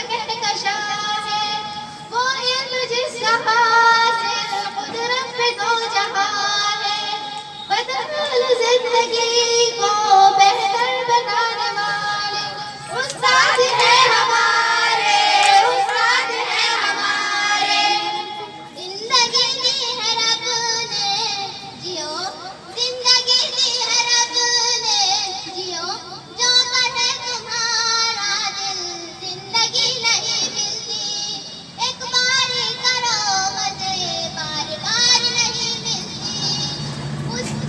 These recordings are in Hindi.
कहकशा है, वो इल्म जिसका हासिल कुदरत पे दो जहां है। बदहाल जिंदगी को बेहतर बनाने वाले उस्ताद है हमारे, उस्ताद है हमारे। जिंदगी दी है रब ने जियो, जिंदगी दी है रब ने जियो, जो कहे तुम्हारा दिल जिंदगी नहीं मिलती। एक बार करो मजे बार बार नहीं मिलती।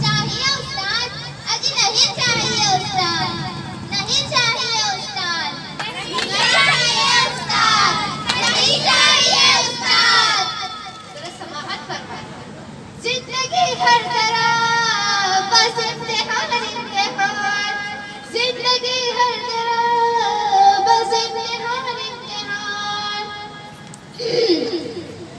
चाहिए उस्ताद, अजी नहीं चाहिए उस्ताद, नहीं चाहिए उस्ताद, नहीं चाहिए उस्ताद, नहीं चाहिए उस्ताद। जरा समाहत फरमा। जिंदगी हर तरह बस इम्तिहान इम्तिहान, जिंदगी हर तरह बस इम्तिहान इम्तिहान।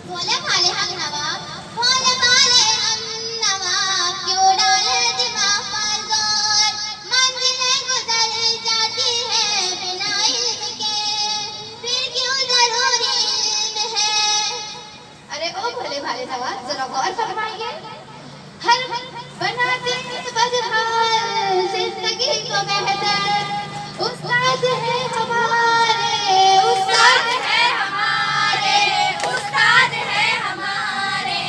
भोले भाले हम नवाब, भोले भाले हम नवाब, क्यों डाले दिमाग पर जोर। मंजिलें गुजर जाती है बिना इल्म के, फिर क्यों जरूरी इल्म है। अरे ओ भोले भाले नवाब, जरा गौर फरमाइए। हर बनाते बदहाल जिंदगी को बेहतर उस्ताद है हमारे, उस्ताद है हमारे, उस्ताद है हमारे।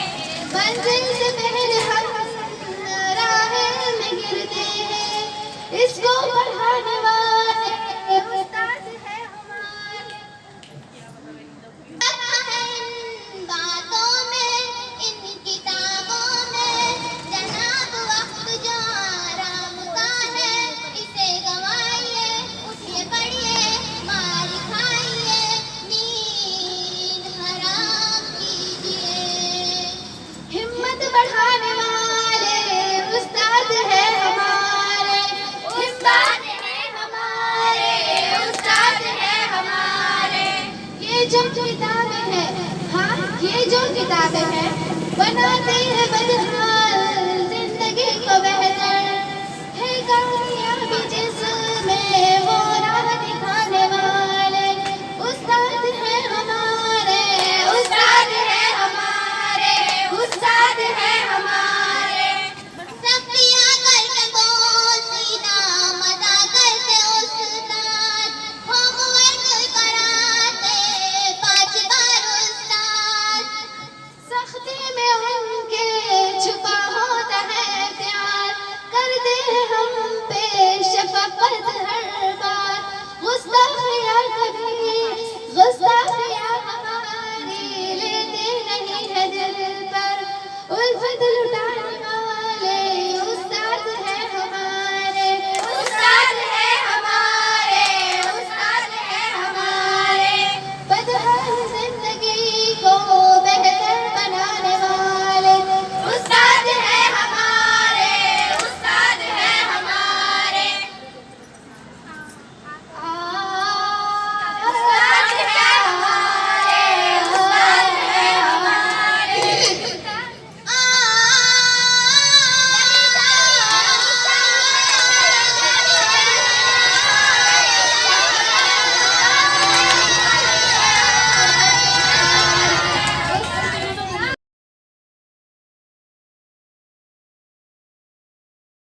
मंजिल से पहले हम राह में गिरते हैं, इसको बढ़ाने वाले उस्ताद है हमारे। इन बातों में, इन किताबों में जनाब वक्त जो आराम का है, इसे गवाइए, उठिए पढ़िए, मार खाइए, नींद हराम कीजिए। हिम्मत बढ़ाने वाले उस्ताद है हमारे, उस्ताद है हमारे, उस्ताद है हमारे। ये जो किताबें हैं, हाँ ये जो किताबें हैं, बनाते हैं बदहाल जिंदगी को बेहतर। है कामयाबी जिसमें वो राह दिखाने वाले उस्ताद है हमारे, उस्ताद है हमारे, उस्ताद है हमारे। सफिया करके बोल सीधा मजा करते उस्ताद, होमवर्क कराते 5 बार उस्ताद। सख्ती में उनके छुपा होता है प्यार, करते हैं हम पे शफकत हर बार। गुस्ताखियाँ कभी गुस्ताखियाँ हमारी लेते नहीं है दिल पर, उल्फत लुटा